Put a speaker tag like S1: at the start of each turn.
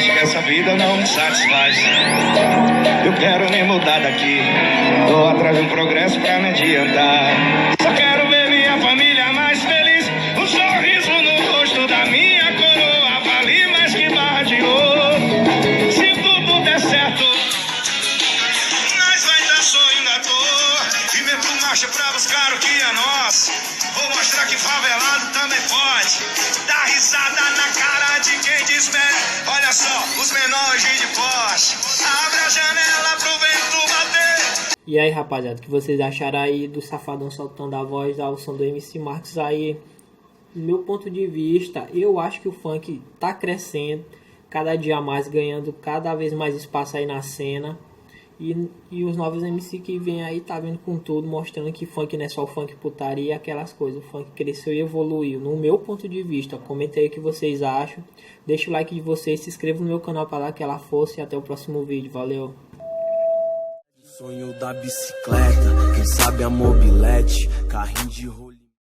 S1: triste que essa vida não me satisfaz. Eu quero me mudar daqui, tô atrás de um progresso pra me adiantar. Só quero ver minha família mais feliz, um sorriso no rosto da minha coroa, vale mais que barra de ouro. Se tudo der certo, nós vai dar sonho da dor. Viver por marcha pra buscar o que é nosso. Vou mostrar que favelado também pode. Dar risada na cara de quem desmere. Olha só, os menores de Porsche. Abre a janela pro vento bater.
S2: E aí, rapaziada, o que vocês acharam aí do Safadão soltando a voz ao som do MC Marcos aí? Do meu ponto de vista, eu acho que o funk tá crescendo, cada dia mais, ganhando cada vez mais espaço aí na cena. E os novos MC que vem aí tá vindo com tudo, mostrando que funk não é só funk putaria e aquelas coisas. O funk cresceu e evoluiu, no meu ponto de vista. Comenta aí o que vocês acham, deixa o like de vocês, se inscreva no meu canal para dar aquela força e até o próximo vídeo. Valeu!
S3: Sonho da bicicleta, quem sabe a mobilete, carrinho de rolê.